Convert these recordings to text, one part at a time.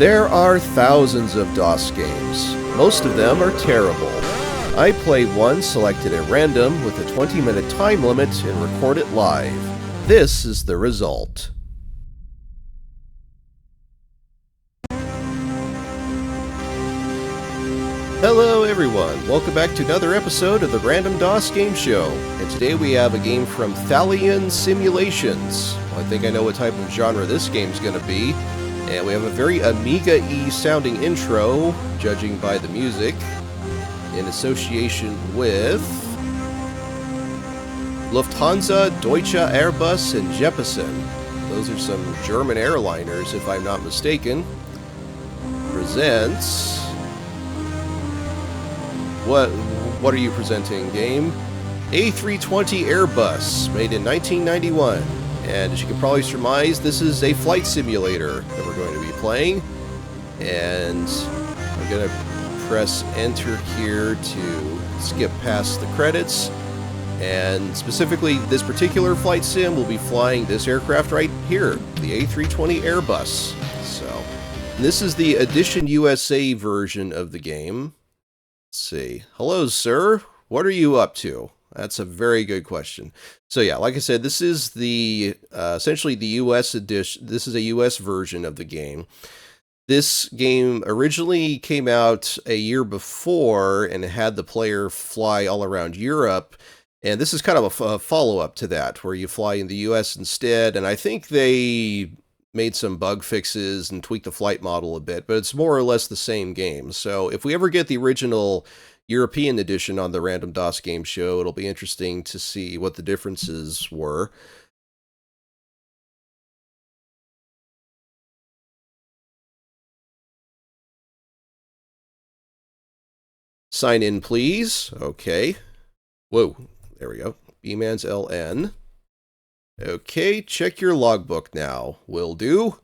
There are thousands of DOS games. Most of them are terrible. I play one selected at random with a 20-minute time limit and record it live. This is the result. Hello everyone, welcome back to another episode of the Random DOS Game Show. And today we have a game from Thalian Simulations. Well, I think I know what type of genre this game's going to be. And we have a very Amiga-y sounding intro, judging by the music, in association with Lufthansa, Deutsche, Airbus, and Jeppesen. Those are some German airliners, if I'm not mistaken. Presents... What are you presenting, game? A320 Airbus, made in 1991. And as you can probably surmise, this is a flight simulator that we're going to be playing. And I'm going to press enter here to skip past the credits. And specifically, this particular flight sim will be flying this aircraft right here, the A320 Airbus. So, this is the Edition USA version of the game. Let's see. Hello, sir. What are you up to? That's a very good question. So yeah, like I said, this is the essentially the US edition. This is a US version of the game. This game originally came out a year before and had the player fly all around Europe. And this is kind of a follow-up to that, where you fly in the US instead. And I think they made some bug fixes and tweaked the flight model a bit, but it's more or less the same game. So if we ever get the original European edition on the Random DOS Game Show, it'll be interesting to see what the differences were. Sign in, please. Okay. Whoa. There we go. Bmans LN. Okay, check your logbook now. Will do.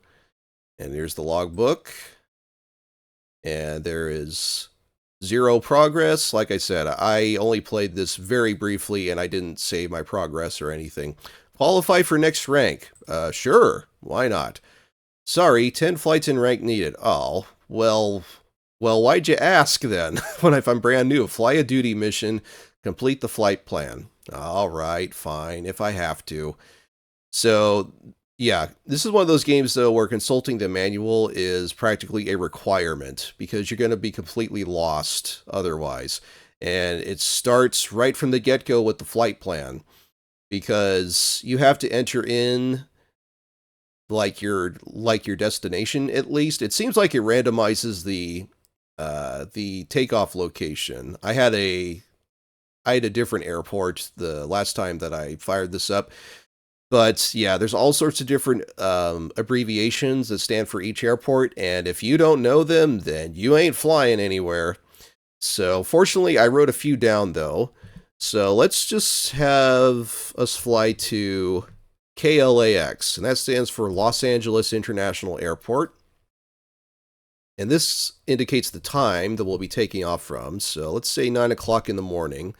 And here's the logbook. And there is 0 progress. Like I said, I only played this very briefly and I didn't save my progress or anything. Qualify for next rank. Sure. Why not? Sorry, 10 flights in rank needed. Oh, well, why'd you ask then? When if I'm brand new, fly a duty mission, complete the flight plan. All right, fine, if I have to. So, yeah, this is one of those games, though, where consulting the manual is practically a requirement, because you're going to be completely lost otherwise. And it starts right from the get-go with the flight plan, because you have to enter in like your destination, at least. It seems like it randomizes the takeoff location. I had a different airport the last time that I fired this up. But yeah, there's all sorts of different abbreviations that stand for each airport, and if you don't know them, then you ain't flying anywhere. So fortunately, I wrote a few down though. So let's just have us fly to KLAX, and that stands for Los Angeles International Airport. And this indicates the time that we'll be taking off from. So let's say 9 o'clock in the morning.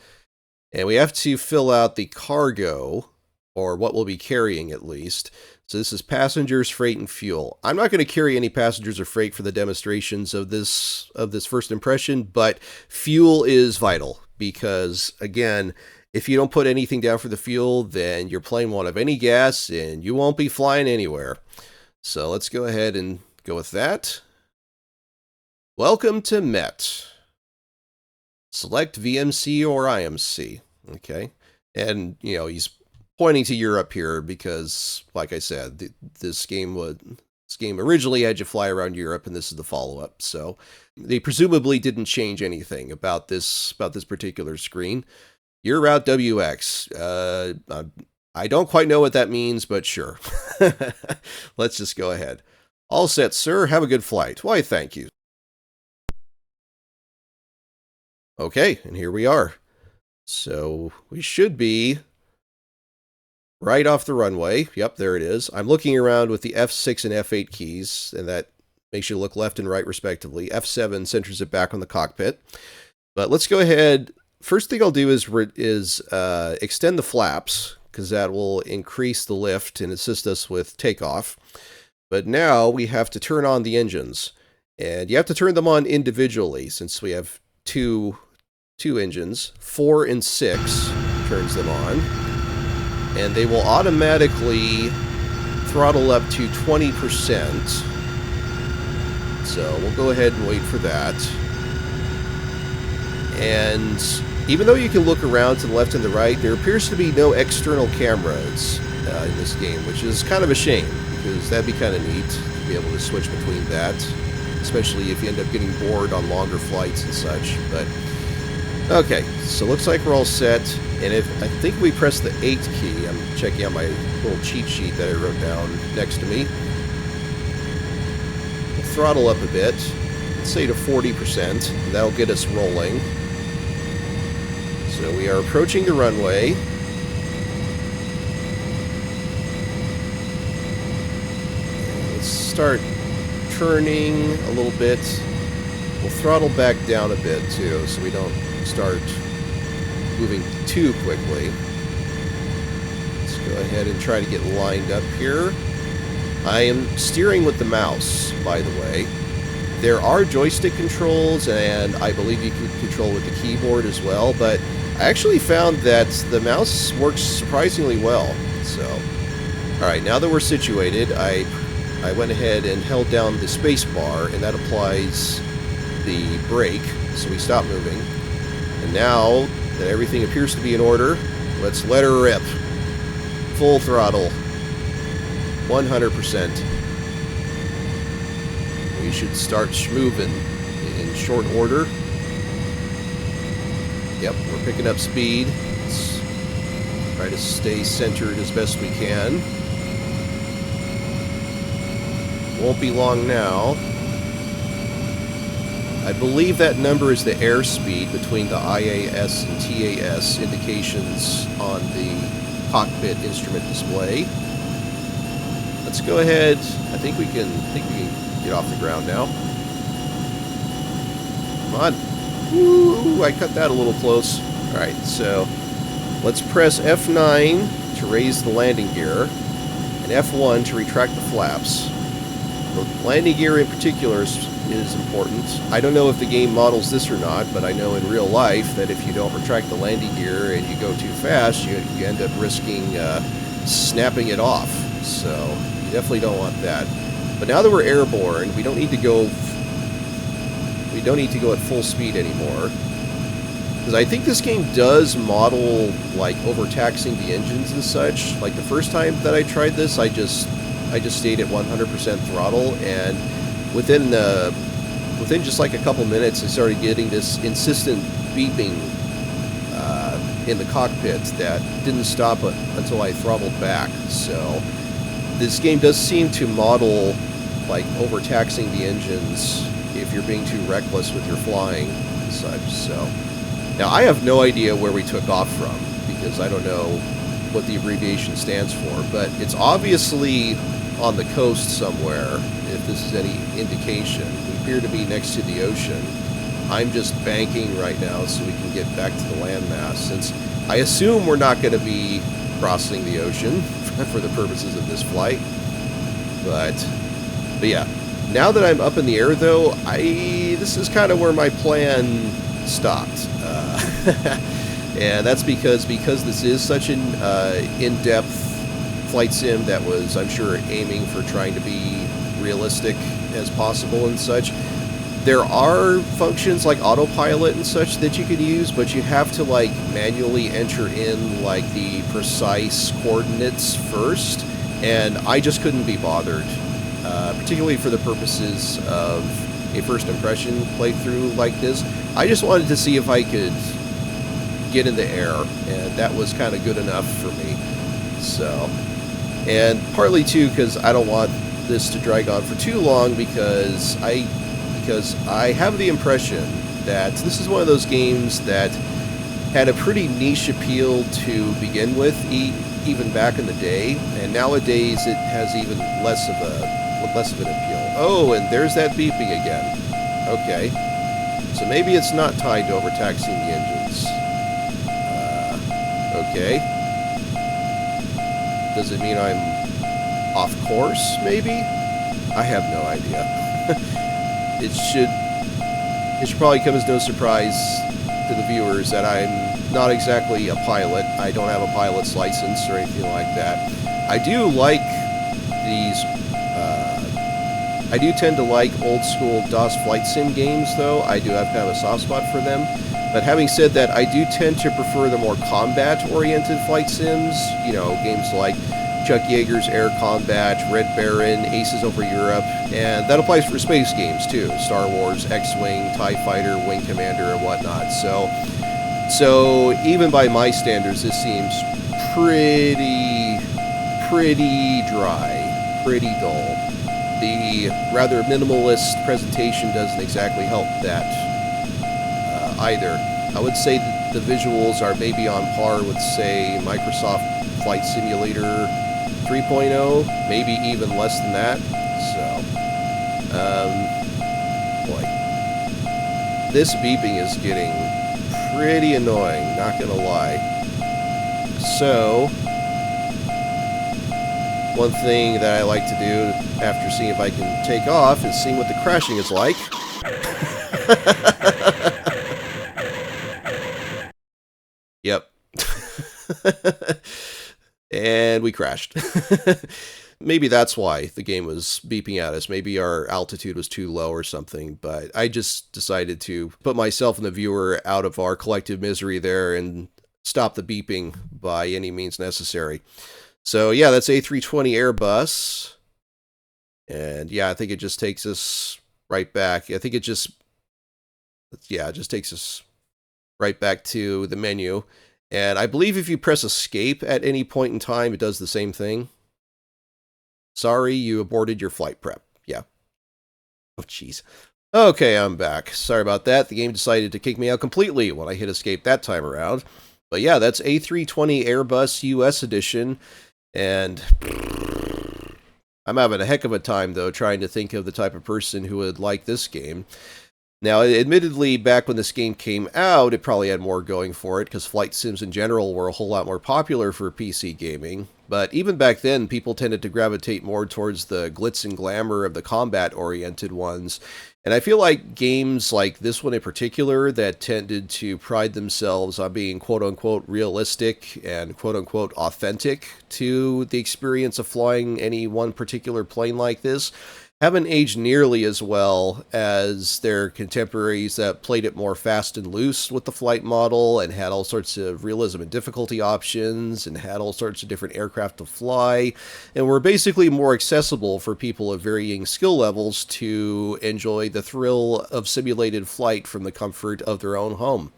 And we have to fill out the cargo, or what we'll be carrying at least. So this is passengers, freight, and fuel. I'm not going to carry any passengers or freight for the demonstrations of this first impression, but fuel is vital because, again, if you don't put anything down for the fuel, then your plane won't have any gas and you won't be flying anywhere. So let's go ahead and go with that. Welcome to MET. Select VMC or IMC. Okay. And, you know, he's pointing to Europe here because, like I said, this game originally had you fly around Europe, and this is the follow-up. So they presumably didn't change anything about this particular screen. Your route WX. I don't quite know what that means, but sure. Let's just go ahead. All set, sir. Have a good flight. Why, thank you. Okay, and here we are. So we should be right off the runway. Yep, there it is. I'm looking around with the F6 and F8 keys, and that makes you look left and right respectively. F7 centers it back on the cockpit. But let's go ahead. First thing I'll do is extend the flaps, because that will increase the lift and assist us with takeoff. But now we have to turn on the engines. And you have to turn them on individually since we have two engines. 4 and 6 turns them on. And they will automatically throttle up to 20%. So we'll go ahead and wait for that. And even though you can look around to the left and the right, there appears to be no external cameras in this game, which is kind of a shame, because that'd be kind of neat to be able to switch between that, especially if you end up getting bored on longer flights and such. But okay, so looks like we're all set. And if I think we press the 8 key, I'm checking out my little cheat sheet that I wrote down next to me. We'll throttle up a bit, let's say to 40%. That'll get us rolling. So we are approaching the runway. Let's start turning a little bit. We'll throttle back down a bit too, so we don't start moving too quickly. Let's go ahead and try to get lined up here. I am steering with the mouse, by the way. There are joystick controls, and I believe you can control with the keyboard as well, but I actually found that the mouse works surprisingly well. So, alright, now that we're situated, I went ahead and held down the space bar, and that applies the brake, so we stop moving. And now that everything appears to be in order, let's let her rip. Full throttle. 100%. We should start schmoving in short order. Yep, we're picking up speed. Let's try to stay centered as best we can. Won't be long now. I believe that number is the airspeed between the IAS and TAS indications on the cockpit instrument display. Let's go ahead. I think we can get off the ground now. Come on. Woo, I cut that a little close. Alright, so let's press F9 to raise the landing gear and F1 to retract the flaps. The landing gear in particular is important. I don't know if the game models this or not, but I know in real life that if you don't retract the landing gear and you go too fast, you end up risking snapping it off. So you definitely don't want that. But now that we're airborne, we don't need to go at full speed anymore. Because I think this game does model like overtaxing the engines and such. Like the first time that I tried this, I just stayed at 100% throttle, and within just like a couple minutes, I started getting this insistent beeping in the cockpit that didn't stop until I throttled back. So this game does seem to model like overtaxing the engines if you're being too reckless with your flying and such. So now I have no idea where we took off from, because I don't know what the abbreviation stands for, but it's obviously on the coast somewhere, if this is any indication. We appear to be next to the ocean. I'm just banking right now so we can get back to the landmass, since I assume we're not going to be crossing the ocean for the purposes of this flight. But yeah, now that I'm up in the air though, this is kind of where my plan stopped. And that's because this is such an in-depth flight sim that was, I'm sure, aiming for trying to be realistic as possible and such. There are functions like autopilot and such that you can use, but you have to like manually enter in like the precise coordinates first, and I just couldn't be bothered, particularly for the purposes of a first impression playthrough like this. I just wanted to see if I could get in the air, and that was kind of good enough for me. So, and partly too because I don't want this to drag on for too long, because I have the impression that this is one of those games that had a pretty niche appeal to begin with, even back in the day, and nowadays it has even less of an appeal. Oh, and there's that beeping again. Okay, so maybe it's not tied to overtaxing the engines. Okay. Does it mean I'm off course, maybe? I have no idea. it should probably come as no surprise to the viewers that I'm not exactly a pilot. I don't have a pilot's license or anything like that. I do like these. I do tend to like old school DOS flight sim games, though. I do have kind of a soft spot for them. But having said that, I do tend to prefer the more combat-oriented flight sims. You know, games like Chuck Yeager's Air Combat, Red Baron, Aces Over Europe, and that applies for space games too. Star Wars, X-Wing, TIE Fighter, Wing Commander, and whatnot. So even by my standards, this seems pretty dry, pretty dull. The rather minimalist presentation doesn't exactly help that either. I would say that the visuals are maybe on par with, say, Microsoft Flight Simulator 3.0, maybe even less than that. So, boy, this beeping is getting pretty annoying, not gonna lie. So, one thing that I like to do after seeing if I can take off is seeing what the crashing is like. Yep. And we crashed. Maybe that's why the game was beeping at us. Maybe our altitude was too low or something, but I just decided to put myself and the viewer out of our collective misery there and stop the beeping by any means necessary. So yeah, that's A320 Airbus. And yeah, I think it just takes us right back. I think it just takes us right back to the menu. And I believe if you press escape at any point in time, it does the same thing. Sorry, you aborted your flight prep. Yeah. Oh, jeez. Okay, I'm back. Sorry about that. The game decided to kick me out completely when I hit escape that time around. But yeah, that's A320 Airbus US edition. And I'm having a heck of a time, though, trying to think of the type of person who would like this game. Now, admittedly, back when this game came out, it probably had more going for it, because flight sims in general were a whole lot more popular for PC gaming. But even back then, people tended to gravitate more towards the glitz and glamour of the combat-oriented ones. And I feel like games like this one in particular that tended to pride themselves on being quote-unquote realistic and quote-unquote authentic to the experience of flying any one particular plane like this haven't aged nearly as well as their contemporaries that played it more fast and loose with the flight model and had all sorts of realism and difficulty options and had all sorts of different aircraft to fly and were basically more accessible for people of varying skill levels to enjoy the thrill of simulated flight from the comfort of their own home.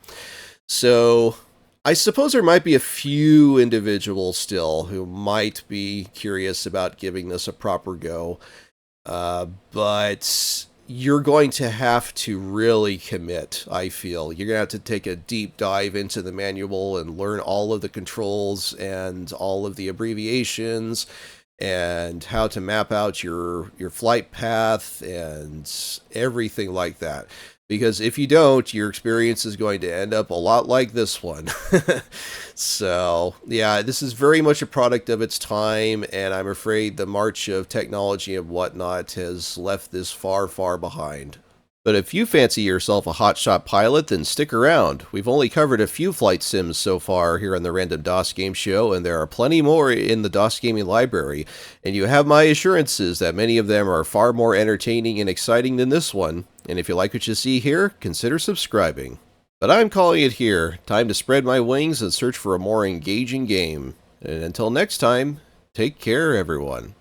So I suppose there might be a few individuals still who might be curious about giving this a proper go. But you're going to have to really commit, I feel. You're going to have to take a deep dive into the manual and learn all of the controls and all of the abbreviations and how to map out your flight path and everything like that. Because if you don't, your experience is going to end up a lot like this one. So, yeah, this is very much a product of its time, and I'm afraid the march of technology and whatnot has left this far, far behind. But if you fancy yourself a hotshot pilot, then stick around. We've only covered a few flight sims so far here on the Random DOS Game Show, and there are plenty more in the DOS Gaming library. And you have my assurances that many of them are far more entertaining and exciting than this one. And if you like what you see here, consider subscribing. But I'm calling it here. Time to spread my wings and search for a more engaging game. And until next time, take care, everyone.